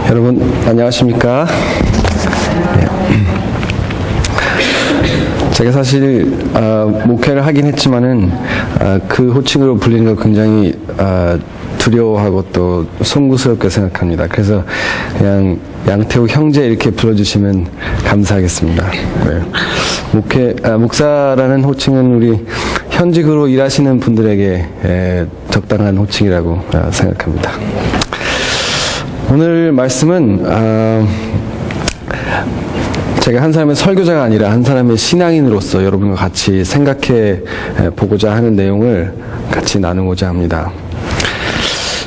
여러분 안녕하십니까? 제가 사실 목회를 하긴 했지만은 그 호칭으로 불리는 걸 굉장히 두려워하고 또 송구스럽게 생각합니다. 그래서 그냥 양태우 형제 이렇게 불러주시면 감사하겠습니다. 네. 목사라는 호칭은 우리 현직으로 일하시는 분들에게 적당한 호칭이라고 생각합니다. 오늘 말씀은 제가 한 사람의 설교자가 아니라 한 사람의 신앙인으로서 여러분과 같이 생각해 보고자 하는 내용을 같이 나누고자 합니다.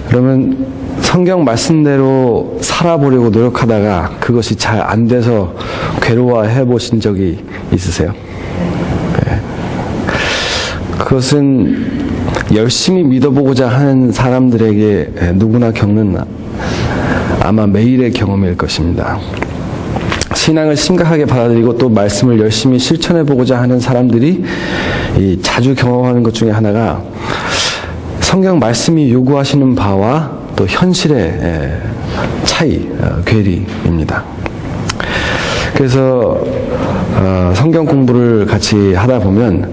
그러면 성경 말씀대로 살아보려고 노력하다가 그것이 잘 안 돼서 괴로워해 보신 적이 있으세요? 네. 그것은 열심히 믿어보고자 하는 사람들에게 누구나 겪는 아마 매일의 경험일 것입니다. 신앙을 심각하게 받아들이고 또 말씀을 열심히 실천해보고자 하는 사람들이 자주 경험하는 것 중에 하나가 성경 말씀이 요구하시는 바와 또 현실의 차이, 괴리입니다. 그래서 성경 공부를 같이 하다 보면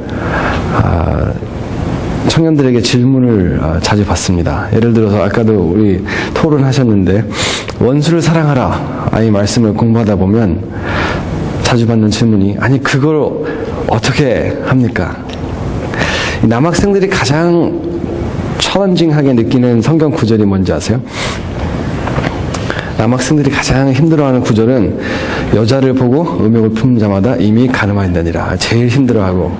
청년들에게 질문을 자주 받습니다. 예를 들어서 아까도 우리 토론하셨는데 원수를 사랑하라 이 말씀을 공부하다 보면 자주 받는 질문이 아니 그걸 어떻게 합니까? 남학생들이 가장 처런징하게 느끼는 성경 구절이 뭔지 아세요? 남학생들이 가장 힘들어하는 구절은 여자를 보고 음욕을 품는 자마다 이미 가늠하였느니라 제일 힘들어하고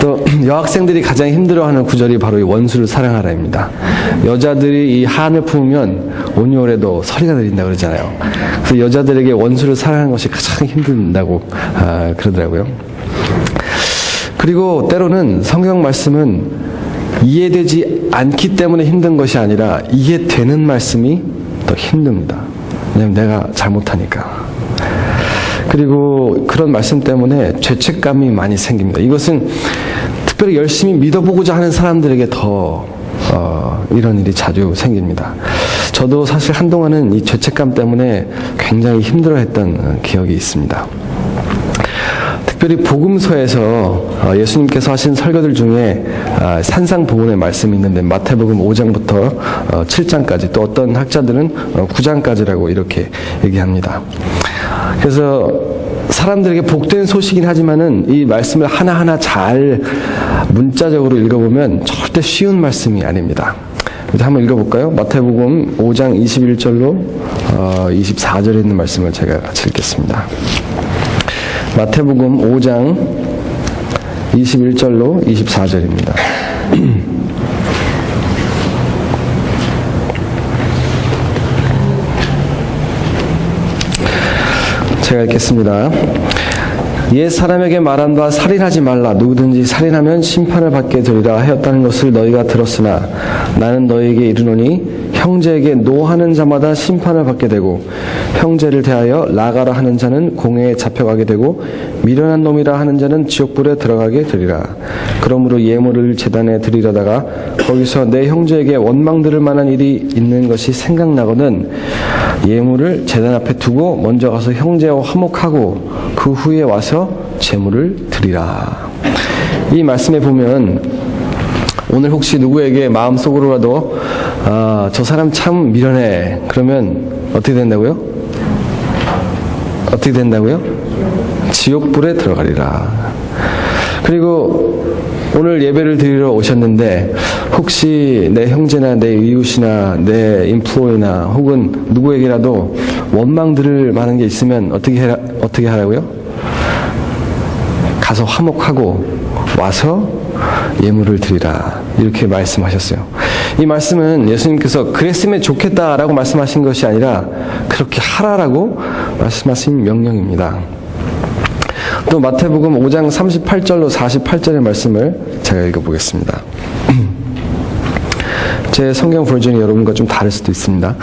또 여학생들이 가장 힘들어하는 구절이 바로 이 원수를 사랑하라입니다. 여자들이 이 한을 품으면 온유월에도 서리가 들린다 그러잖아요. 그래서 여자들에게 원수를 사랑하는 것이 가장 힘든다고 그러더라고요. 그리고 때로는 성경 말씀은 이해되지 않기 때문에 힘든 것이 아니라 이해되는 말씀이 더 힘듭니다. 왜냐하면 내가 잘못하니까. 그리고 그런 말씀 때문에 죄책감이 많이 생깁니다. 이것은 특별히 열심히 믿어보고자 하는 사람들에게 더 이런 일이 자주 생깁니다. 저도 사실 한동안은 이 죄책감 때문에 굉장히 힘들어했던 기억이 있습니다. 특별히 복음서에서 예수님께서 하신 설교들 중에 산상보훈의 말씀이 있는데 마태복음 5장부터 7장까지 또 어떤 학자들은 9장까지라고 이렇게 얘기합니다. 그래서 사람들에게 복된 소식이긴 하지만은 이 말씀을 하나하나 잘 문자적으로 읽어보면 절대 쉬운 말씀이 아닙니다. 그래서 한번 읽어볼까요? 마태복음 5장 21절로 24절에 있는 말씀을 제가 같이 읽겠습니다. 마태복음 5장 21절로 24절입니다. 제가 읽겠습니다. 옛 사람에게 말한 바 살인하지 말라 누구든지 살인하면 심판을 받게 되리라 하였다는 것을 너희가 들었으나 나는 너희에게 이르노니 형제에게 노하는 자마다 심판을 받게 되고 형제를 대하여 나가라 하는 자는 공회에 잡혀가게 되고 미련한 놈이라 하는 자는 지옥불에 들어가게 되리라. 그러므로 예물을 제단에 드리려다가 거기서 내 형제에게 원망 들을 만한 일이 있는 것이 생각나거든 예물을 제단 앞에 두고 먼저 가서 형제와 화목하고 그 후에 와서 제물을 드리라. 이 말씀에 보면 오늘 혹시 누구에게 마음속으로라도 저 사람 참 미련해 그러면 어떻게 된다고요? 어떻게 된다고요? 지옥불에 들어가리라. 그리고 오늘 예배를 드리러 오셨는데 혹시 내 형제나 내 이웃이나 내 인플로이나 혹은 누구에게라도 원망 들을 만한 게 있으면 어떻게 하라고요? 가서 화목하고 와서 예물을 드리라. 이렇게 말씀하셨어요. 이 말씀은 예수님께서 그랬으면 좋겠다라고 말씀하신 것이 아니라 그렇게 하라라고 말씀하신 명령입니다. 또 마태복음 5장 38절로 48절의 말씀을 제가 읽어보겠습니다. 제 성경 버전이 여러분과 좀 다를 수도 있습니다.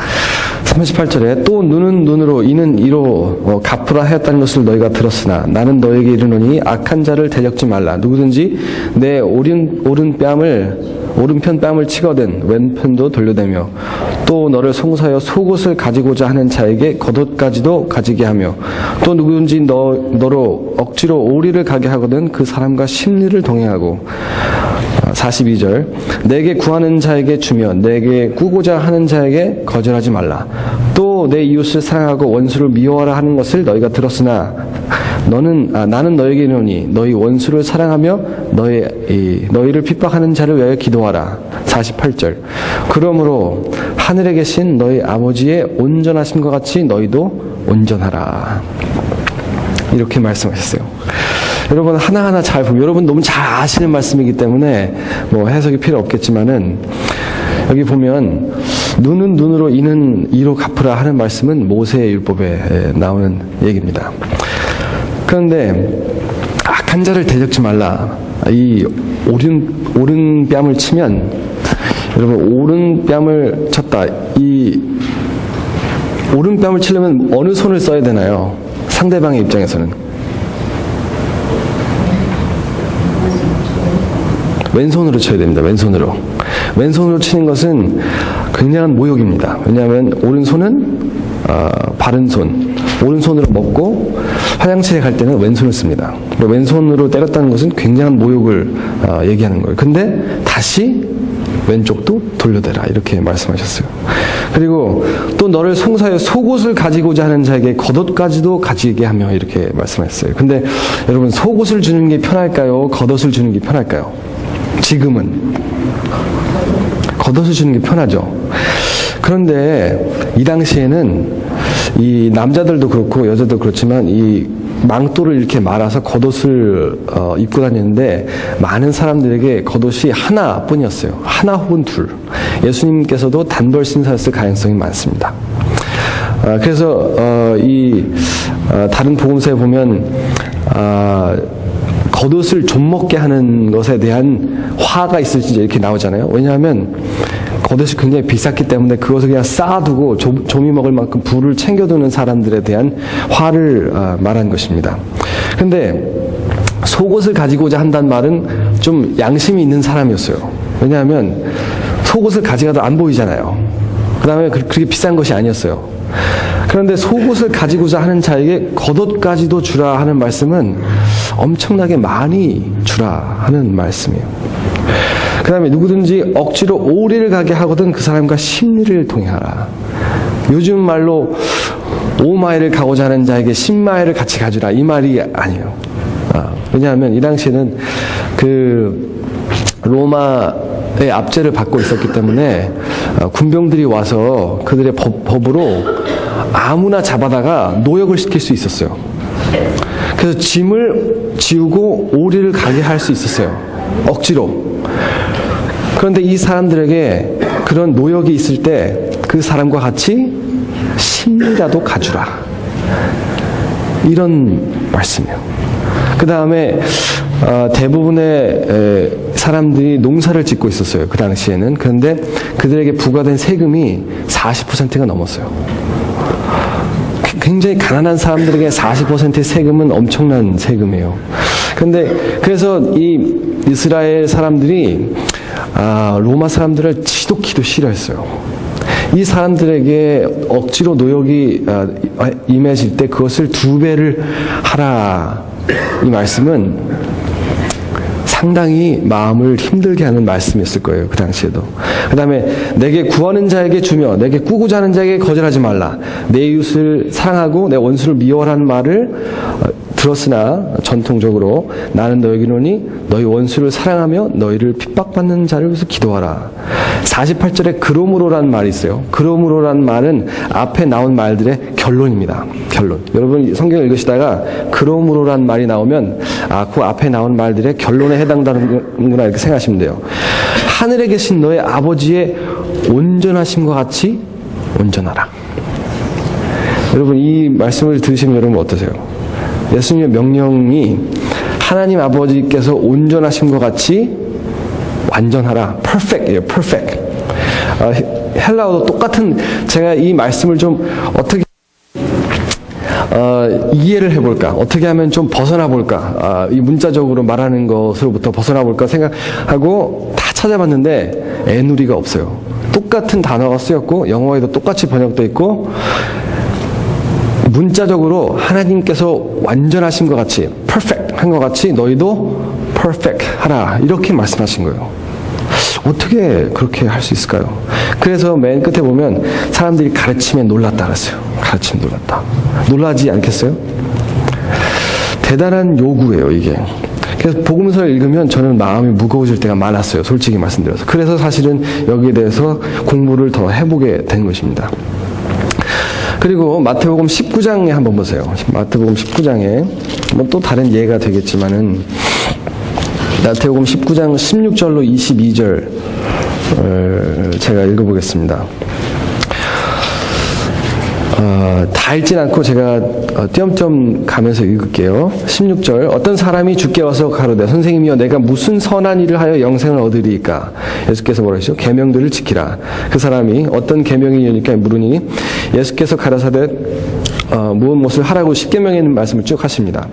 38절에 또 눈은 눈으로 이는 이로 갚으라 하였다는 것을 너희가 들었으나 나는 너희에게 이르노니 악한 자를 대적지 말라. 누구든지 내 오른 뺨을 오른편 뺨을 치거든 왼편도 돌려대며 또 너를 송사하여 속옷을 가지고자 하는 자에게 겉옷까지도 가지게 하며 또 누구든지 너로 억지로 오리를 가게 하거든 그 사람과 심리를 동행하고 42절 내게 구하는 자에게 주며 내게 꾸고자 하는 자에게 거절하지 말라. 또 내 이웃을 사랑하고 원수를 미워하라 하는 것을 너희가 들었으나 나는 너에게 이르노니 너희 원수를 사랑하며 너희를 핍박하는 자를 위하여 기도하라. 48절 그러므로 하늘에 계신 너희 아버지의 온전하심과 같이 너희도 온전하라. 이렇게 말씀하셨어요. 여러분 하나하나 잘 보면 여러분 너무 잘 아시는 말씀이기 때문에 뭐 해석이 필요 없겠지만은 여기 보면 눈은 눈으로 이는 이로 갚으라 하는 말씀은 모세의 율법에 나오는 얘기입니다. 그런데 악한 자를 대적지 말라. 이 오른 뺨을 치면 여러분 오른 뺨을 쳤다. 이 오른 뺨을 치려면 어느 손을 써야 되나요? 상대방의 입장에서는 왼손으로 쳐야 됩니다. 왼손으로 치는 것은 굉장한 모욕입니다. 왜냐하면 오른손은 바른 손, 오른손으로 먹고 화장실에 갈 때는 왼손을 씁니다. 왼손으로 때렸다는 것은 굉장한 모욕을 얘기하는 거예요. 근데 다시 왼쪽도 돌려대라 이렇게 말씀하셨어요. 그리고 또 너를 송사하여 속옷을 가지고자 하는 자에게 겉옷까지도 가지게 하며 이렇게 말씀하셨어요. 근데 여러분 속옷을 주는 게 편할까요? 겉옷을 주는 게 편할까요? 지금은 겉옷을 주는 게 편하죠. 그런데 이 당시에는 이 남자들도 그렇고 여자도 그렇지만 이 망토를 이렇게 말아서 겉옷을 입고 다녔는데 많은 사람들에게 겉옷이 하나뿐이었어요. 하나 혹은 둘. 예수님께서도 단벌 신사였을 가능성이 많습니다. 그래서 다른 복음서에 보면 겉옷을 좀먹게 하는 것에 대한 화가 있을지 이렇게 나오잖아요. 왜냐하면 겉옷이 굉장히 비쌌기 때문에 그것을 그냥 쌓아두고 좀이 먹을 만큼 부를 챙겨두는 사람들에 대한 화를 말한 것입니다. 그런데 속옷을 가지고자 한다는 말은 좀 양심이 있는 사람이었어요. 왜냐하면 속옷을 가져가도 안 보이잖아요. 그 다음에 그렇게 비싼 것이 아니었어요. 그런데 속옷을 가지고자 하는 자에게 겉옷까지도 주라 하는 말씀은 엄청나게 많이 주라 하는 말씀이에요. 그 다음에 누구든지 억지로 오리를 가게 하거든 그 사람과 심리를 동행하라. 요즘 말로 5마일을 가고자 하는 자에게 10마일을 같이 가주라 이 말이 아니에요. 왜냐하면 이 당시에는 그 로마의 압제를 받고 있었기 때문에 군병들이 와서 그들의 법으로 아무나 잡아다가 노역을 시킬 수 있었어요. 그래서 짐을 지우고 오리를 가게 할 수 있었어요. 억지로. 그런데 이 사람들에게 그런 노역이 있을 때 그 사람과 같이 심리라도 가주라. 이런 말씀이에요. 그 다음에 대부분의 사람들이 농사를 짓고 있었어요. 그 당시에는. 그런데 그들에게 부과된 세금이 40%가 넘었어요. 굉장히 가난한 사람들에게 40%의 세금은 엄청난 세금이에요. 그래서 이 이스라엘 사람들이 로마 사람들을 지독히도 싫어했어요. 이 사람들에게 억지로 노역이 임해질 때 그것을 2배를 하라. 이 말씀은 상당히 마음을 힘들게 하는 말씀이었을 거예요. 그 당시에도. 그 다음에 내게 구하는 자에게 주며 내게 꾸고자 하는 자에게 거절하지 말라. 내 이웃을 사랑하고 내 원수를 미워하라는 말을 들었으나 전통적으로 나는 너에게 이르노니 너희 원수를 사랑하며 너희를 핍박받는 자를 위해서 기도하라. 48절에 그러므로란 말이 있어요. 그러므로란 말은 앞에 나온 말들의 결론입니다. 결론. 여러분 성경을 읽으시다가 그러므로란 말이 나오면 그 앞에 나온 말들의 결론에 해당되는구나 이렇게 생각하시면 돼요. 하늘에 계신 너의 아버지의 온전하심과 같이 온전하라. 여러분 이 말씀을 들으시면 여러분 어떠세요? 예수님의 명령이 하나님 아버지께서 온전하심과 같이 완전하라. perfect이에요. perfect. 헬라어도 똑같은 제가 이 말씀을 좀 어떻게 이해를 해볼까? 어떻게 하면 좀 벗어나 볼까? 이 문자적으로 말하는 것으로부터 벗어나 볼까 생각하고 다 찾아봤는데 애누리가 없어요. 똑같은 단어가 쓰였고 영어에도 똑같이 번역되어 있고 문자적으로 하나님께서 완전하신 것 같이 perfect 한 것 같이 너희도 perfect 하라 이렇게 말씀하신 거예요. 어떻게 그렇게 할 수 있을까요? 그래서 맨 끝에 보면 사람들이 가르침에 놀랐다 그랬어요. 가르침에 놀랐다. 놀라지 않겠어요? 대단한 요구예요 이게. 그래서 복음서를 읽으면 저는 마음이 무거워질 때가 많았어요. 솔직히 말씀드려서. 그래서 사실은 여기에 대해서 공부를 더 해보게 된 것입니다. 그리고 마태복음 19장에 한번 보세요. 마태복음 19장에 뭐 또 다른 예가 되겠지만은 마태복음 19장 16절로 22절 제가 읽어보겠습니다. 다 읽진 않고 제가 띄엄띄엄 가면서 읽을게요. 16절 어떤 사람이 주께 와서 가로되 선생님이여 내가 무슨 선한 일을 하여 영생을 얻으리이까? 예수께서 뭐라 하시죠? 계명들을 지키라. 그 사람이 어떤 계명이니까 물으니 예수께서 가라사대 무엇을 하라고 십계명에 있는 말씀을 쭉 하십니다.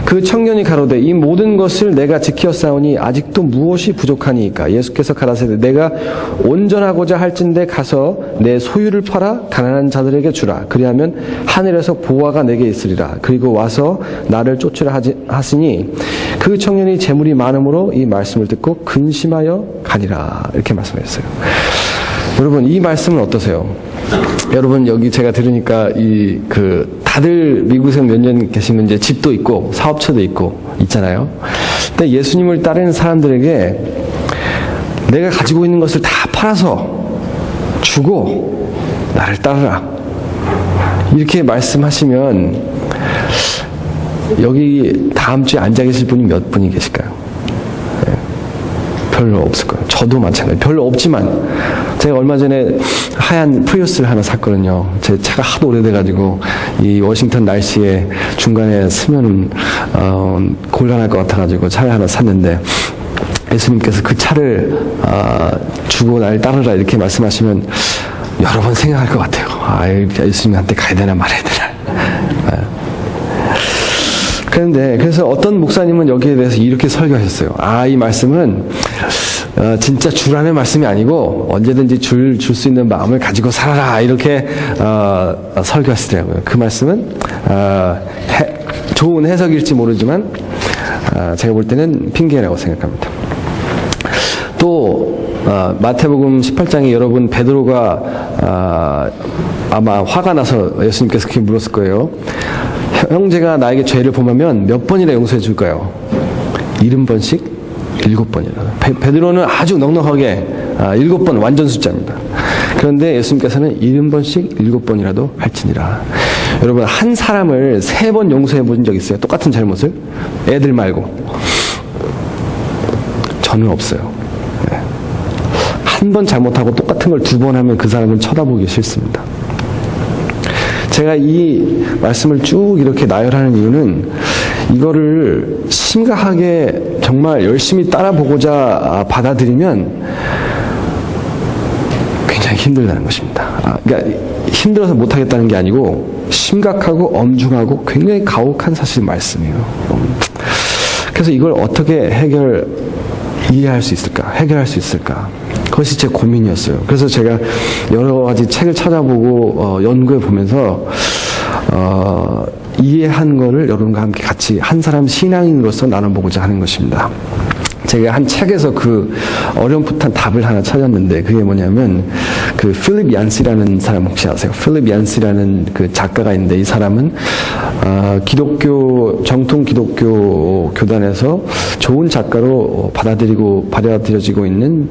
그 청년이 가로되 이 모든 것을 내가 지키었사오니 아직도 무엇이 부족하니이까? 예수께서 가라사대 내가 온전하고자 할진대 가서 내 소유를 팔아 가난한 자들에게 주라. 그리하면 하늘에서 보화가 내게 있으리라. 그리고 와서 나를 쫓으라 하시니 그 청년이 재물이 많음으로 이 말씀을 듣고 근심하여 가니라. 이렇게 말씀하셨어요. 여러분 이 말씀은 어떠세요? 여러분 여기 제가 들으니까 다들 미국에서 몇 년 계시면 이제 집도 있고 사업처도 있고 있잖아요. 근데 예수님을 따르는 사람들에게 내가 가지고 있는 것을 다 팔아서 주고 나를 따르라 이렇게 말씀하시면 여기 다음 주에 앉아 계실 분이 몇 분이 계실까요? 네. 별로 없을 거예요. 저도 마찬가지예요. 별로 없지만 제가 얼마 전에 하얀 프리우스를 하나 샀거든요. 제 차가 하도 오래돼가지고 이 워싱턴 날씨에 중간에 쓰면은 곤란할 것 같아가지고 차를 하나 샀는데 예수님께서 그 차를 주고 날 따르라 이렇게 말씀하시면 여러 번 생각할 것 같아요. 예수님한테 가야 되나 말아야 되나. 그런데 그래서 어떤 목사님은 여기에 대해서 이렇게 설교하셨어요. 이 말씀은 진짜 주라는 말씀이 아니고 언제든지 줄 수 있는 마음을 가지고 살아라 이렇게 설교하시더라고요. 그 말씀은 좋은 해석일지 모르지만 제가 볼 때는 핑계라고 생각합니다. 또 마태복음 18장에 여러분 베드로가 아마 화가 나서 예수님께서 그렇게 물었을 거예요. 형제가 나에게 죄를 범하면 몇 번이나 용서해 줄까요? 70번씩? 7번이나. 베드로는 아주 넉넉하게 7번 완전 숫자입니다. 그런데 예수님께서는 70번씩 7번이라도 할지니라. 여러분 한 사람을 3번 용서해 본 적 있어요? 똑같은 잘못을? 애들 말고. 저는 없어요. 네. 한 번 잘못하고 똑같은 걸 2번 하면 그 사람은 쳐다보기 싫습니다. 제가 이 말씀을 쭉 이렇게 나열하는 이유는 이거를 심각하게 정말 열심히 따라보고자 받아들이면 굉장히 힘들다는 것입니다. 그러니까 힘들어서 못하겠다는 게 아니고 심각하고 엄중하고 굉장히 가혹한 사실 말씀이에요. 그래서 이걸 어떻게 이해할 수 있을까? 해결할 수 있을까? 그것이 제 고민이었어요. 그래서 제가 여러 가지 책을 찾아보고 연구해 보면서 이해한 거를 여러분과 함께 같이 한 사람 신앙인으로서 나눠보고자 하는 것입니다. 제가 한 책에서 그 어렴풋한 답을 하나 찾았는데 그게 뭐냐면 그 필립 얀시라는 사람 혹시 아세요? 필립 얀시라는 그 작가가 있는데 이 사람은 정통 기독교 교단에서 좋은 작가로 받아들여지고 있는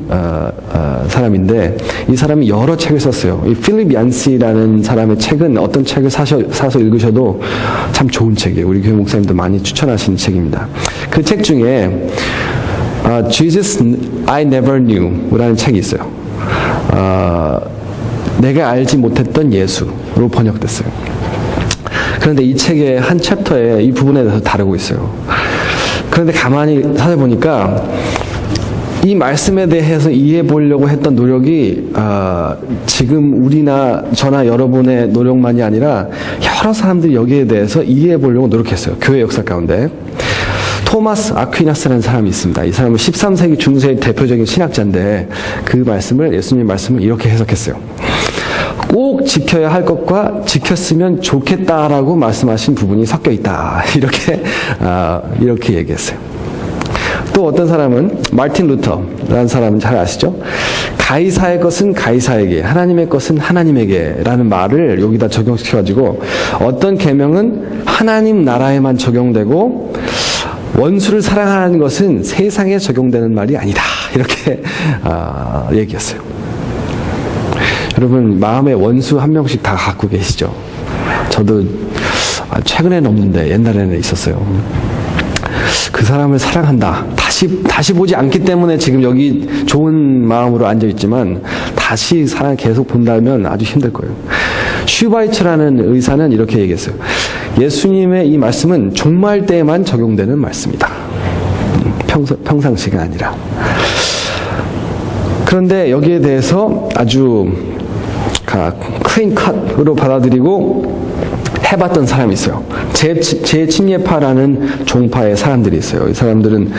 사람인데 이 사람이 여러 책을 썼어요. 이 필립 얀시라는 사람의 책은 어떤 책을 사서 읽으셔도 참 좋은 책이에요. 우리 교회 목사님도 많이 추천하시는 책입니다. 그 책 중에 Jesus I Never Knew 라는 책이 있어요. 내가 알지 못했던 예수로 번역됐어요. 그런데 이 책의 한 챕터에 이 부분에 대해서 다루고 있어요. 그런데 가만히 살펴보니까 이 말씀에 대해서 이해해 보려고 했던 노력이 지금 저나 여러분의 노력만이 아니라 여러 사람들이 여기에 대해서 이해해 보려고 노력했어요. 교회 역사 가운데. 토마스 아퀴나스라는 사람이 있습니다. 이 사람은 13세기 중세의 대표적인 신학자인데 그 말씀을, 예수님의 말씀을 이렇게 해석했어요. 꼭 지켜야 할 것과 지켰으면 좋겠다라고 말씀하신 부분이 섞여 있다. 이렇게 얘기했어요. 또 어떤 사람은 마틴 루터라는 사람은 잘 아시죠? 가이사의 것은 가이사에게, 하나님의 것은 하나님에게 라는 말을 여기다 적용시켜가지고 어떤 계명은 하나님 나라에만 적용되고 원수를 사랑하는 것은 세상에 적용되는 말이 아니다. 이렇게 얘기했어요. 여러분, 마음에 원수 한 명씩 다 갖고 계시죠? 저도 최근에는 없는데 옛날에는 있었어요. 그 사람을 사랑한다. 다시 보지 않기 때문에 지금 여기 좋은 마음으로 앉아있지만 다시 사랑 계속 본다면 아주 힘들 거예요. 슈바이처라는 의사는 이렇게 얘기했어요. 예수님의 이 말씀은 종말 때에만 적용되는 말씀이다. 평상시가 아니라. 그런데 여기에 대해서 아주 클린 컷으로 받아들이고 해봤던 사람이 있어요. 제침례파라는 종파의 사람들이 있어요. 이 사람들은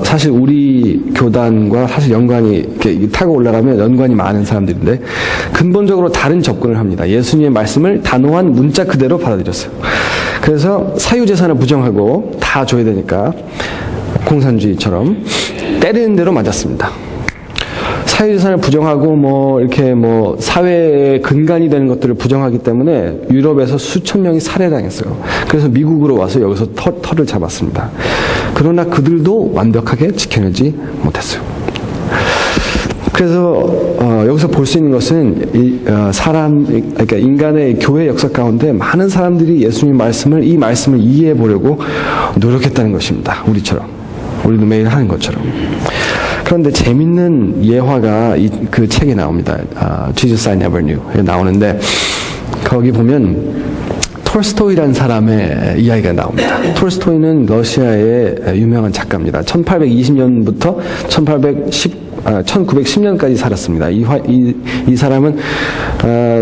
사실 우리 교단과 사실 연관이 이렇게 타고 올라가면 연관이 많은 사람들인데 근본적으로 다른 접근을 합니다. 예수님의 말씀을 단호한 문자 그대로 받아들였어요. 그래서 사유재산을 부정하고 다 줘야 되니까 공산주의처럼 때리는 대로 맞았습니다. 사유재산을 부정하고 이렇게 사회의 근간이 되는 것들을 부정하기 때문에 유럽에서 수천 명이 살해당했어요. 그래서 미국으로 와서 여기서 털을 잡았습니다. 그러나 그들도 완벽하게 지켜내지 못했어요. 그래서 여기서 볼 수 있는 것은 그러니까 인간의 교회 역사 가운데 많은 사람들이 예수님 이 말씀을 이해해 보려고 노력했다는 것입니다. 우리도 매일 하는 것처럼. 그런데 재밌는 예화가 그 책에 나옵니다. Jesus I Never Knew 나오는데 거기 보면 톨스토이라는 사람의 이야기가 나옵니다. 톨스토이는 러시아의 유명한 작가입니다. 1820년부터 1910년까지 살았습니다. 이 사람은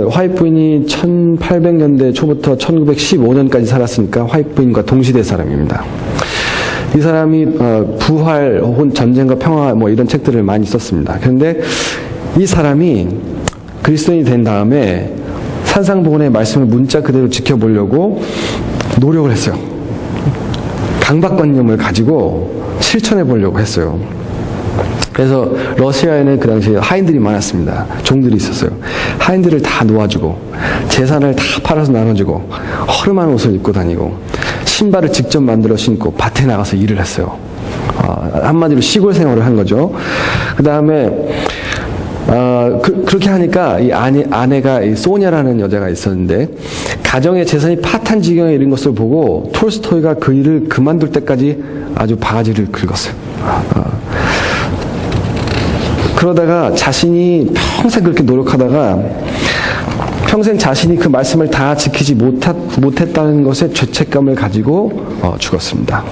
화이트 부인이 1800년대 초부터 1915년까지 살았으니까 화이트 부인과 동시대 사람입니다. 이 사람이 부활 혹은 전쟁과 평화 이런 책들을 많이 썼습니다. 그런데 이 사람이 그리스도인이 된 다음에 산상복원의 말씀을 문자 그대로 지켜보려고 노력을 했어요. 강박관념을 가지고 실천해 보려고 했어요. 그래서 러시아에는 그 당시에 하인들이 많았습니다. 종들이 있었어요. 하인들을 다 놓아주고 재산을 다 팔아서 나눠주고 허름한 옷을 입고 다니고 신발을 직접 만들어 신고 밭에 나가서 일을 했어요. 한마디로 시골 생활을 한 거죠. 그 다음에 그렇게 하니까 이 아내가 이 소냐라는 여자가 있었는데 가정의 재산이 파탄 지경에 이른 것을 보고 톨스토이가 그 일을 그만둘 때까지 아주 바가지를 긁었어요. 그러다가 자신이 평생 그렇게 노력하다가 평생 자신이 그 말씀을 다 지키지 못했다는 것에 죄책감을 가지고 죽었습니다.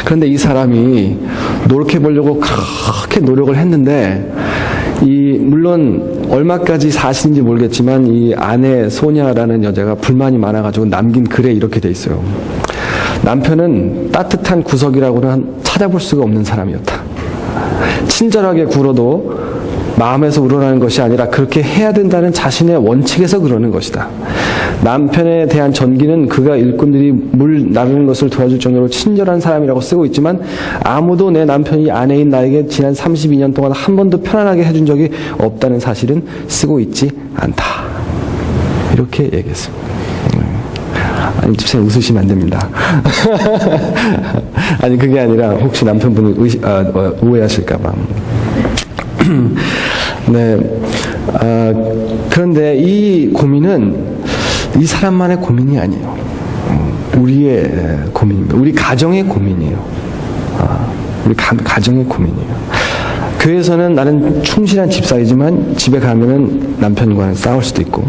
그런데 이 사람이 노력해 보려고 그렇게 노력을 했는데 물론 얼마까지 사실인지 모르겠지만 이 아내 소냐라는 여자가 불만이 많아가지고 남긴 글에 이렇게 돼 있어요. 남편은 따뜻한 구석이라고는 찾아볼 수가 없는 사람이었다. 친절하게 굴어도 마음에서 우러나는 것이 아니라 그렇게 해야 된다는 자신의 원칙에서 그러는 것이다. 남편에 대한 전기는 그가 일꾼들이 물 나르는 것을 도와줄 정도로 친절한 사람이라고 쓰고 있지만 아무도 내 남편이 아내인 나에게 지난 32년 동안 한 번도 편안하게 해준 적이 없다는 사실은 쓰고 있지 않다. 이렇게 얘기했습니다. 아니, 집사님 웃으시면 안 됩니다. 아니, 그게 아니라 혹시 남편분이 오해하실까봐. 네. 그런데 이 고민은 이 사람만의 고민이 아니에요. 우리의 고민입니다. 우리 가정의 고민이에요. 우리 가정의 고민이에요. 교회에서는 나는 충실한 집사이지만 집에 가면은 남편과는 싸울 수도 있고,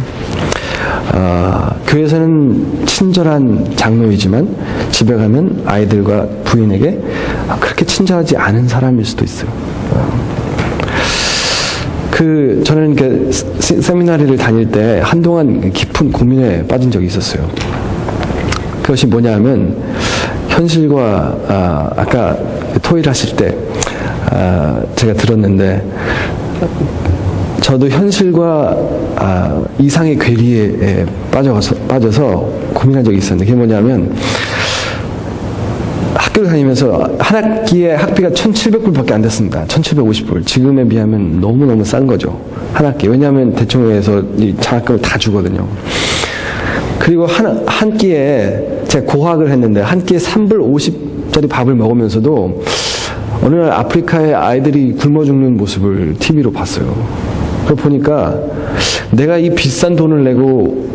교회에서는 친절한 장로이지만 집에 가면 아이들과 부인에게 그렇게 친절하지 않은 사람일 수도 있어요. 저는 이렇게 세미나리를 다닐 때 한동안 깊은 고민에 빠진 적이 있었어요. 그것이 뭐냐면 현실과 아까 토의를 하실 때 제가 들었는데 저도 현실과 이상의 괴리에 빠져서 고민한 적이 있었는데 그게 뭐냐면 학교를 다니면서 한 학기에 학비가 1,700불밖에 안 됐습니다. 1,750불. 지금에 비하면 너무너무 싼 거죠. 한 학기. 왜냐하면 대청에서 이 장학금을 다 주거든요. 그리고 한 끼에 제가 고학을 했는데 한 끼에 3불 50짜리 밥을 먹으면서도 어느 날 아프리카의 아이들이 굶어 죽는 모습을 TV로 봤어요. 그걸 보니까 내가 이 비싼 돈을 내고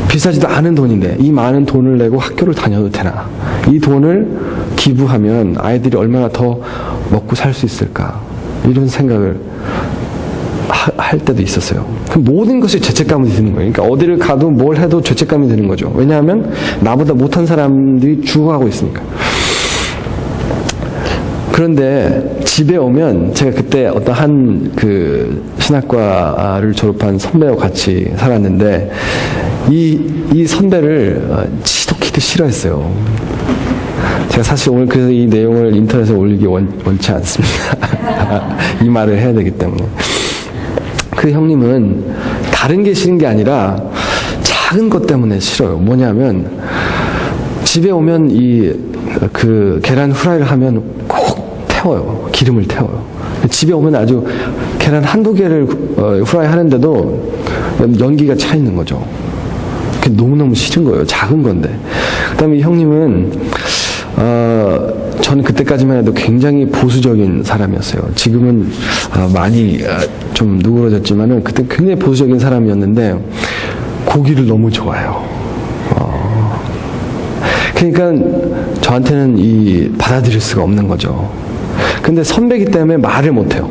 비싸지도 않은 돈인데 이 많은 돈을 내고 학교를 다녀도 되나? 이 돈을 기부하면 아이들이 얼마나 더 먹고 살 수 있을까? 이런 생각을 할 때도 있었어요. 모든 것이 죄책감이 드는 거예요. 그러니까 어디를 가도 뭘 해도 죄책감이 드는 거죠. 왜냐하면 나보다 못한 사람들이 죽어가고 있으니까. 그런데 집에 오면 제가 그때 어떤 한 신학과를 졸업한 선배와 같이 살았는데 이 선배를 지독히도 싫어했어요. 제가 사실 오늘 그래서 이 내용을 인터넷에 올리기 원치 않습니다. 이 말을 해야 되기 때문에. 그 형님은 다른 게 싫은 게 아니라 작은 것 때문에 싫어요. 뭐냐면 집에 오면 계란 후라이를 하면 꼭 태워요. 기름을 태워요. 집에 오면 아주 계란 한두 개를 후라이 하는데도 연기가 차 있는 거죠. 그게 너무너무 싫은 거예요. 작은 건데. 그 다음에 이 형님은 저는 그때까지만 해도 굉장히 보수적인 사람이었어요. 지금은 많이 좀 누그러졌지만은 그때 굉장히 보수적인 사람이었는데 고기를 너무 좋아해요. 그러니까 저한테는 받아들일 수가 없는 거죠. 근데 선배기 때문에 말을 못해요.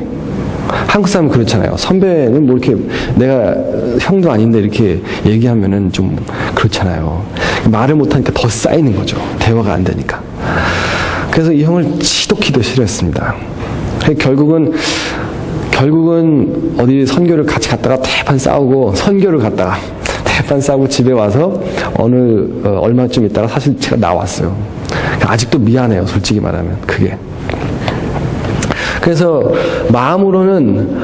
한국 사람은 그렇잖아요. 선배는 뭐 이렇게 내가 형도 아닌데 이렇게 얘기하면은 좀 그렇잖아요. 말을 못하니까 더 쌓이는 거죠. 대화가 안 되니까. 그래서 이 형을 지독히도 싫어했습니다. 결국은 어디 선교를 같이 갔다가 대판 싸우고 선교를 갔다가 대판 싸우고 집에 와서 얼마쯤 있다가 사실 제가 나왔어요. 아직도 미안해요. 솔직히 말하면 그게. 그래서 마음으로는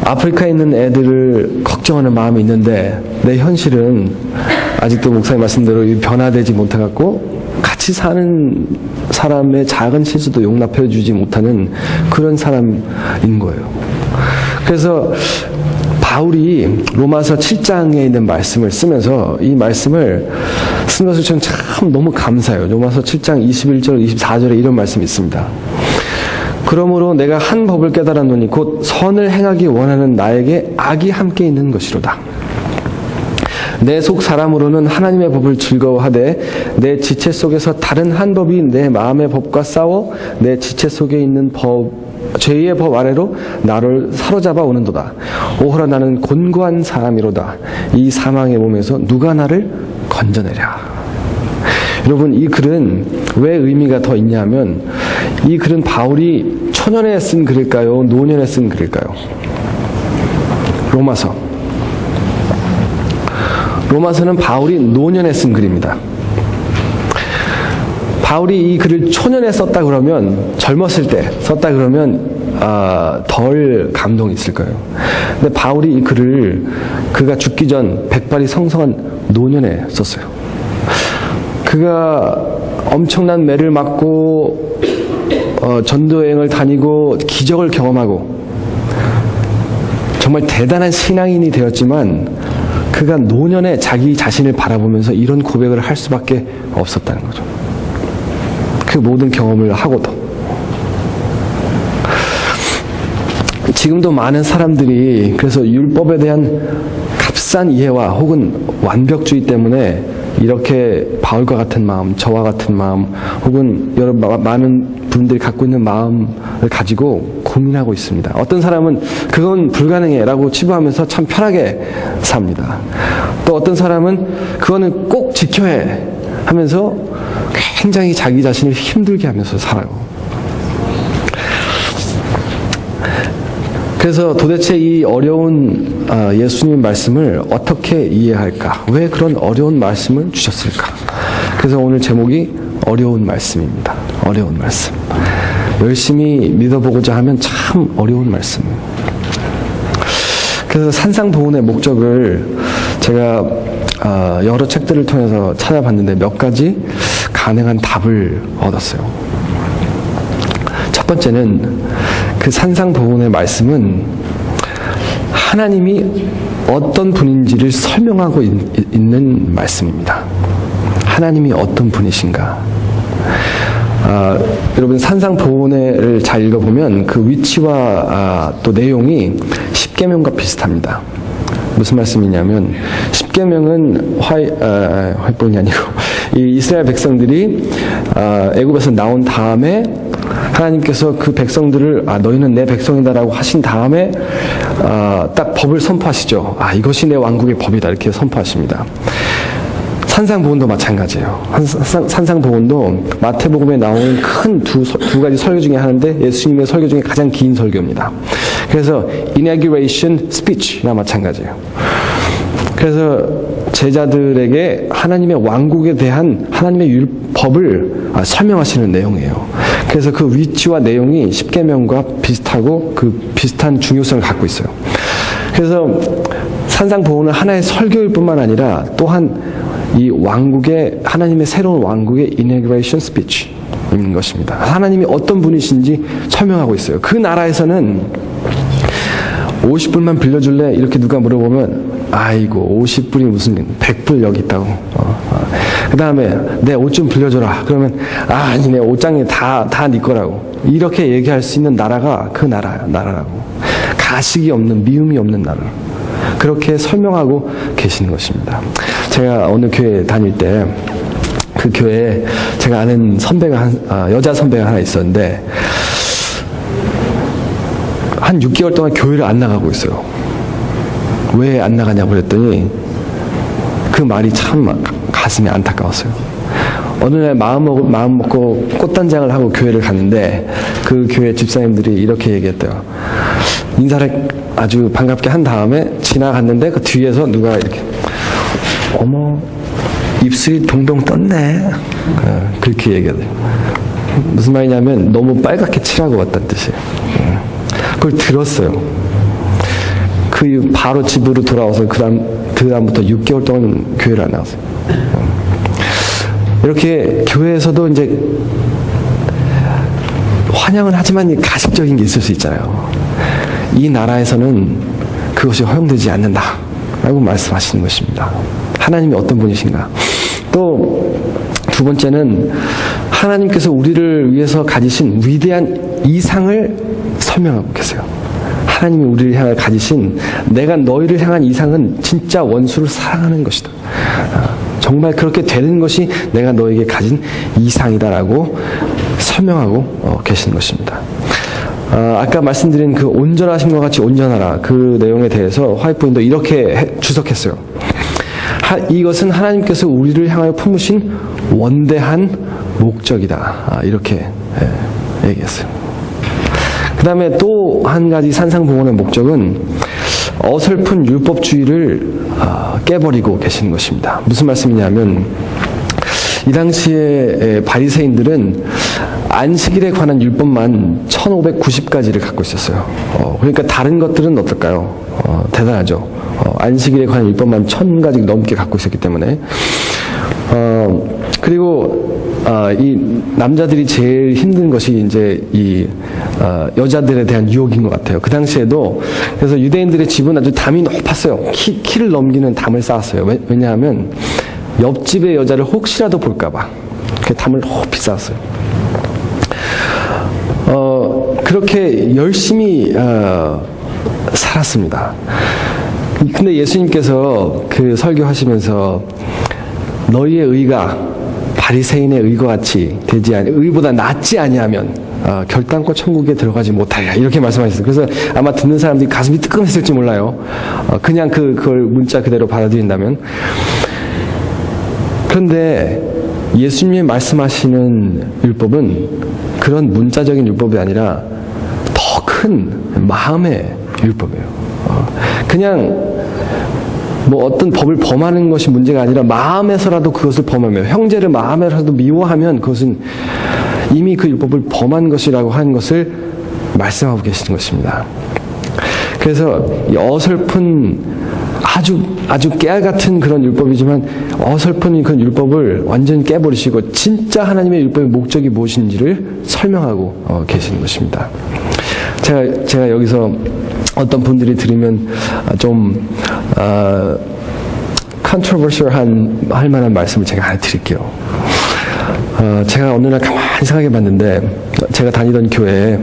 아프리카에 있는 애들을 걱정하는 마음이 있는데 내 현실은 아직도 목사님 말씀대로 변화되지 못해갖고 같이 사는 사람의 작은 실수도 용납해주지 못하는 그런 사람인 거예요. 그래서 바울이 로마서 7장에 있는 말씀을 쓰면서 이 말씀을 쓴 것을 저는 참 너무 감사해요. 로마서 7장 21절 24절에 이런 말씀이 있습니다. 그러므로 내가 한 법을 깨달았노니 곧 선을 행하기 원하는 나에게 악이 함께 있는 것이로다. 내 속 사람으로는 하나님의 법을 즐거워하되 내 지체 속에서 다른 한 법이 내 마음의 법과 싸워 내 지체 속에 있는 죄의 법 아래로 나를 사로잡아 오는도다. 오호라 나는 곤고한 사람이로다. 이 사망의 몸에서 누가 나를 건져내랴. 여러분 이 글은 왜 의미가 더 있냐면 이 글은 바울이 초년에 쓴 글일까요? 노년에 쓴 글일까요? 로마서는 바울이 노년에 쓴 글입니다. 바울이 이 글을 초년에 썼다 그러면 젊었을 때 썼다 그러면 덜 감동이 있을 거예요. 근데 바울이 이 글을 그가 죽기 전 백발이 성성한 노년에 썼어요. 그가 엄청난 매를 맞고 전도여행을 다니고 기적을 경험하고 정말 대단한 신앙인이 되었지만 그가 노년에 자기 자신을 바라보면서 이런 고백을 할 수밖에 없었다는 거죠. 그 모든 경험을 하고도. 지금도 많은 사람들이 그래서 율법에 대한 값싼 이해와 혹은 완벽주의 때문에 이렇게 바울과 같은 마음, 저와 같은 마음, 혹은 여러 많은 분들이 갖고 있는 마음을 가지고 고민하고 있습니다. 어떤 사람은 그건 불가능해 라고 치부하면서 참 편하게 삽니다. 또 어떤 사람은 그거는 꼭 지켜야 해 하면서 굉장히 자기 자신을 힘들게 하면서 살아요. 그래서 도대체 이 어려운 예수님 말씀을 어떻게 이해할까? 왜 그런 어려운 말씀을 주셨을까? 그래서 오늘 제목이 어려운 말씀입니다. 어려운 말씀. 열심히 믿어보고자 하면 참 어려운 말씀. 그래서 산상보훈의 목적을 제가 여러 책들을 통해서 찾아봤는데 몇 가지 가능한 답을 얻었어요. 첫 번째는 그 산상보훈의 말씀은 하나님이 어떤 분인지를 설명하고 있는 말씀입니다. 하나님이 어떤 분이신가. 여러분 산상보훈을 잘 읽어보면 그 위치와 또 내용이 십계명과 비슷합니다. 무슨 말씀이냐면 십계명은 화이본이 아니고 이 이스라엘 백성들이 애굽에서 나온 다음에 하나님께서 그 백성들을 너희는 내 백성이다라고 하신 다음에 딱 법을 선포하시죠. 이것이 내 왕국의 법이다 이렇게 선포하십니다. 산상보훈도 마찬가지예요. 산상보훈도 마태복음에 나오는 큰 두 가지 설교 중에 하나인데 예수님의 설교 중에 가장 긴 설교입니다. 그래서 inauguration speech나 마찬가지예요. 그래서 제자들에게 하나님의 왕국에 대한 하나님의 율법을 설명하시는 내용이에요. 그래서 그 위치와 내용이 십계명과 비슷하고 그 비슷한 중요성을 갖고 있어요. 그래서 산상보훈은 하나의 설교일 뿐만 아니라 또한 이 왕국의 하나님의 새로운 왕국의 inauguration speech인 것입니다. 하나님이 어떤 분이신지 설명하고 있어요. 그 나라에서는 50불만 빌려줄래? 이렇게 누가 물어보면 아이고 50불이 무슨 100불 여기 있다고. 그 다음에 내 옷 좀 빌려줘라. 그러면 아니 내 옷장에 다 네 거라고. 이렇게 얘기할 수 있는 나라가 그 나라라고. 가식이 없는 미움이 없는 나라. 그렇게 설명하고 계시는 것입니다. 제가 어느 교회 다닐 때 그 교회에 제가 아는 선배가 여자 선배가 하나 있었는데 한 6개월 동안 교회를 안 나가고 있어요. 왜 안 나가냐고 그랬더니 그 말이 참 가슴이 안타까웠어요. 어느 날 마음 먹고 꽃단장을 하고 교회를 갔는데 그 교회 집사님들이 이렇게 얘기했대요. 인사를 아주 반갑게 한 다음에 지나갔는데 그 뒤에서 누가 이렇게 어머 입술이 동동 떴네 그렇게 얘기하대요. 무슨 말이냐면 너무 빨갛게 칠하고 왔다는 뜻이에요. 그걸 들었어요. 바로 집으로 돌아와서 그 다음부터 6개월 동안 교회를 안 나왔어요. 이렇게 교회에서도 이제 환영은 하지만 가식적인 게 있을 수 있잖아요. 이 나라에서는 그것이 허용되지 않는다 라고 말씀하시는 것입니다. 하나님이 어떤 분이신가. 또 두 번째는 하나님께서 우리를 위해서 가지신 위대한 이상을 설명하고 계세요. 하나님이 우리를 향해 가지신 내가 너희를 향한 이상은 진짜 원수를 사랑하는 것이다. 정말 그렇게 되는 것이 내가 너에게 가진 이상이다라고 설명하고 계시는 것입니다. 아까 말씀드린 그 온전하심과 같이 온전하라 그 내용에 대해서 화이트보이도 이렇게 주석했어요. 이것은 하나님께서 우리를 향하여 품으신 원대한 목적이다. 이렇게 얘기했어요. 그 다음에 또 한 가지 산상보훈의 목적은 어설픈 율법주의를 깨버리고 계시는 것입니다. 무슨 말씀이냐면 이 당시에 바리새인들은 안식일에 관한 율법만 1590가지를 갖고 있었어요. 그러니까 다른 것들은 어떨까요? 대단하죠. 안식일에 관한 율법만 1000가지 넘게 갖고 있었기 때문에 그리고 이 남자들이 제일 힘든 것이 이제 이 여자들에 대한 유혹인 것 같아요. 그 당시에도 그래서 유대인들의 집은 아주 담이 높았어요. 키를 넘기는 담을 쌓았어요. 왜냐하면 옆집의 여자를 혹시라도 볼까봐 그 담을 높이 쌓았어요. 그렇게 열심히 살았습니다. 근데 예수님께서 그 설교하시면서 너희의 의가 바리새인의 의와 같이 되지 아니 의보다 낫지 아니하면 결단코 천국에 들어가지 못하리라 이렇게 말씀하셨어요. 그래서 아마 듣는 사람들이 가슴이 뜨끔했을지 몰라요. 그냥 그걸 문자 그대로 받아들인다면. 그런데 예수님이 말씀하시는 율법은 그런 문자적인 율법이 아니라 더 큰 마음의 율법이에요. 그냥 뭐 어떤 법을 범하는 것이 문제가 아니라 마음에서라도 그것을 범하며 형제를 마음에서라도 미워하면 그것은 이미 그 율법을 범한 것이라고 하는 것을 말씀하고 계시는 것입니다. 그래서 이 어설픈 아주 깨알 같은 그런 율법이지만 어설픈 그런 율법을 완전히 깨버리시고 진짜 하나님의 율법의 목적이 무엇인지를 설명하고 계시는 것입니다. 제가 여기서 어떤 분들이 들으면 좀 controversial한 할 만한 말씀을 제가 하나 드릴게요. 제가 어느 날 가만히 생각해 봤는데 제가 다니던 교회에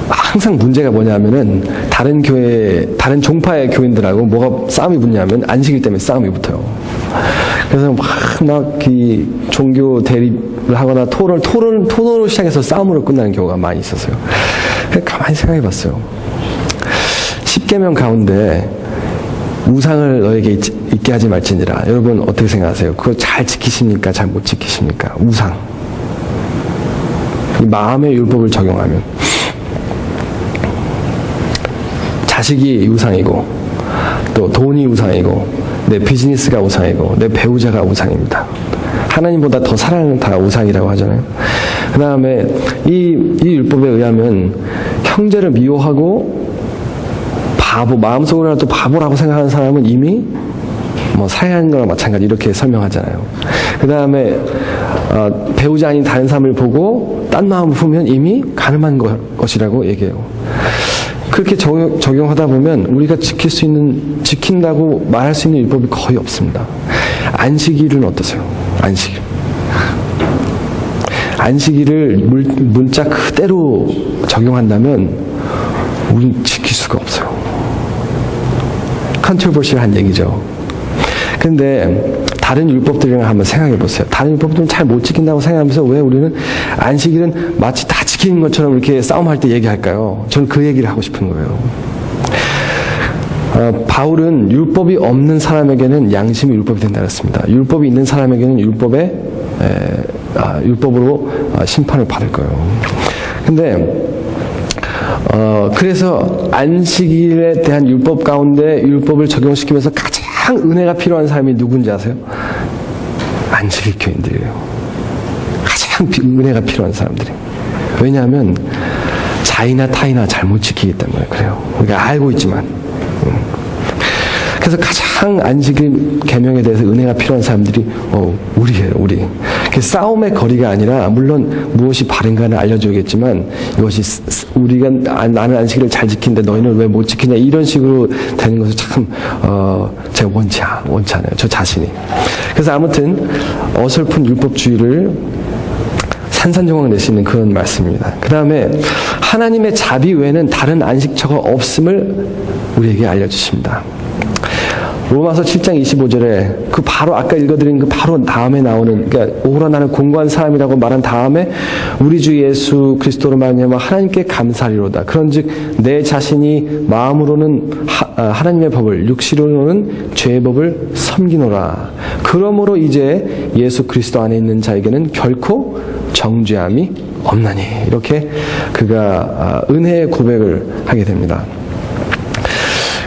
항상 문제가 뭐냐면은 다른 종파의 교인들하고 뭐가 싸움이 붙냐면 안식일 때문에 싸움이 붙어요. 그래서 막 이 종교 대립을 하거나 토론으로 시작해서 싸움으로 끝나는 경우가 많이 있었어요. 가만히 생각해 봤어요. 10계명 가운데 우상을 너에게 있게 하지 말지니라. 여러분 어떻게 생각하세요? 그거 잘 지키십니까? 잘 못 지키십니까? 우상. 이 마음의 율법을 적용하면 자식이 우상이고 또 돈이 우상이고 내 비즈니스가 우상이고 내 배우자가 우상입니다. 하나님보다 더 사랑은 다 우상이라고 하잖아요. 그 다음에 이 율법에 의하면 형제를 미워하고 마음속으로라도 바보라고 생각하는 사람은 이미 사회하는 거랑 마찬가지 이렇게 설명하잖아요. 그 다음에 배우자 아닌 다른 사람을 보고 딴 마음을 품으면 이미 가늠한 것이라고 얘기해요. 그렇게 적용하다 보면 우리가 지킨다고 말할 수 있는 율법이 거의 없습니다. 안식일은 어떠세요? 안식일을 문자 그대로 적용한다면 우린 지킬 수가 없어요. 컨트로버시한 얘기죠. 근데 다른 율법들이랑 한번 생각해 보세요. 다른 율법들은 잘 못 지킨다고 생각하면서 왜 우리는 안식일은 마치 다 지키는 것처럼 이렇게 싸움할 때 얘기할까요? 저는 그 얘기를 하고 싶은 거예요. 바울은 율법이 없는 사람에게는 양심이 율법이 된다 그랬습니다. 율법이 있는 사람에게는 율법으로 심판을 받을 거예요. 근데 그래서 안식일에 대한 율법 가운데 율법을 적용시키면서 가장 은혜가 필요한 사람이 누군지 아세요? 안식일 교인들이에요. 가장 은혜가 필요한 사람들이. 왜냐하면 자이나 타이나 잘못 지키기 때문에 그래요. 우리가 알고 있지만. 그래서 가장 안식일 계명에 대해서 은혜가 필요한 사람들이 우리예요, 우리. 싸움의 거리가 아니라 물론 무엇이 바른가는 알려줘야겠지만 이것이 우리가 나는 안식일을 잘 지키는데 너희는 왜 못 지키냐 이런 식으로 되는 것을 참 제가 원치 않아요, 저 자신이. 그래서 아무튼 어설픈 율법주의를 산산조각 낼 수 있는 그런 말씀입니다. 그 다음에 하나님의 자비 외에는 다른 안식처가 없음을 우리에게 알려주십니다. 로마서 7장 25절에 그 바로 아까 읽어드린 그 바로 다음에 나오는, 그러니까 오호라 나는 공고한 사람이라고 말한 다음에 우리 주 예수 그리스도로 말미암아 하나님께 감사하리로다. 그런즉 내 자신이 마음으로는 하나님의 법을, 육시로는 죄의 법을 섬기노라. 그러므로 이제 예수 그리스도 안에 있는 자에게는 결코 정죄함이 없나니. 이렇게 그가 은혜의 고백을 하게 됩니다.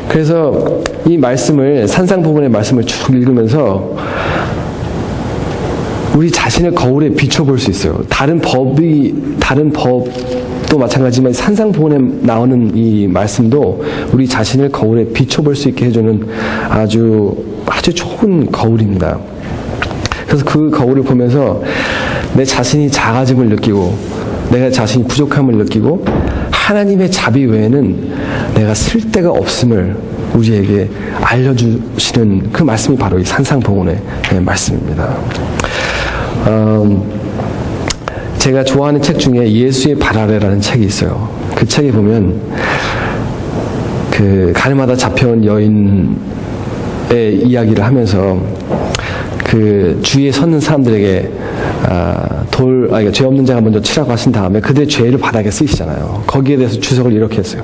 그래서 이 말씀을, 산상부분의 말씀을 쭉 읽으면서 우리 자신을 거울에 비춰볼 수 있어요. 다른 법도 마찬가지지만 산상부분에 나오는 이 말씀도 우리 자신을 거울에 비춰볼 수 있게 해주는 아주 좋은 거울입니다. 그래서 그 거울을 보면서 내 자신이 작아짐을 느끼고 내가 자신이 부족함을 느끼고 하나님의 자비 외에는 내가 쓸데가 없음을 우리에게 알려주시는 그 말씀이 바로 이 산상보훈의 말씀입니다. 제가 좋아하는 책 중에 예수의 발 아래라는 책이 있어요. 그 책에 보면 그 가늠하다 잡혀온 여인의 이야기를 하면서 그 주위에 섰는 사람들에게 죄 없는 자가 먼저 치라고 하신 다음에 그들의 죄를 바닥에 쓰시잖아요. 거기에 대해서 주석을 이렇게 했어요.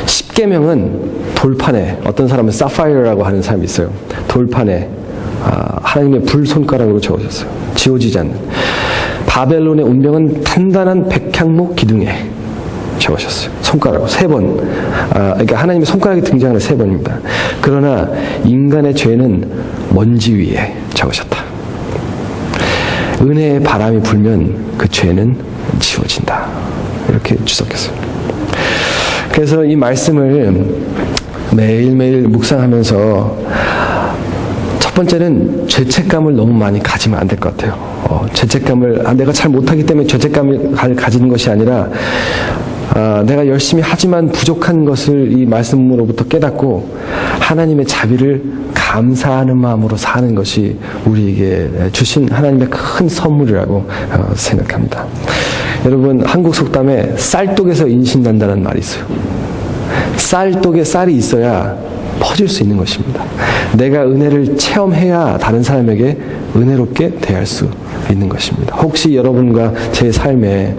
10계명은 돌판에, 어떤 사람은 사파이어라고 하는 사람이 있어요. 돌판에 하나님의 불 손가락으로 적으셨어요. 지워지지 않는. 바벨론의 운명은 단단한 백향목 기둥에 적으셨어요. 손가락 3번. 그러니까 하나님의 손가락이 등장하는 3번입니다. 그러나 인간의 죄는 먼지 위에 적으셨다. 은혜의 바람이 불면 그 죄는 지워진다. 이렇게 주석했어요. 그래서 이 말씀을 매일매일 묵상하면서 첫 번째는 죄책감을 너무 많이 가지면 안 될 것 같아요. 죄책감을 내가 잘 못하기 때문에 죄책감을 가지는 것이 아니라 내가 열심히 하지만 부족한 것을 이 말씀으로부터 깨닫고 하나님의 자비를 감사하는 마음으로 사는 것이 우리에게 주신 하나님의 큰 선물이라고 생각합니다. 여러분, 한국 속담에 쌀독에서 인신난다는 말이 있어요. 쌀독에 쌀이 있어야 퍼질 수 있는 것입니다. 내가 은혜를 체험해야 다른 사람에게 은혜롭게 대할 수 있는 것입니다. 혹시 여러분과 제 삶에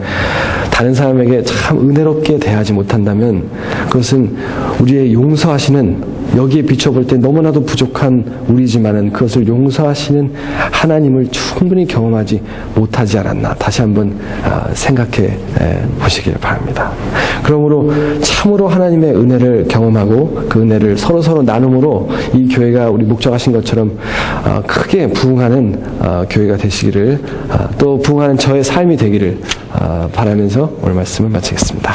다른 사람에게 참 은혜롭게 대하지 못한다면 그것은 우리의 용서하시는, 여기에 비춰볼 때 너무나도 부족한 우리지만은 그것을 용서하시는 하나님을 충분히 경험하지 못하지 않았나 다시 한번 생각해 보시길 바랍니다. 그러므로 참으로 하나님의 은혜를 경험하고 그 은혜를 서로 나눔으로 이 교회가 우리 목적하신 것처럼 크게 부흥하는 교회가 되시기를, 또 부흥하는 저의 삶이 되기를 바라면서 오늘 말씀을 마치겠습니다.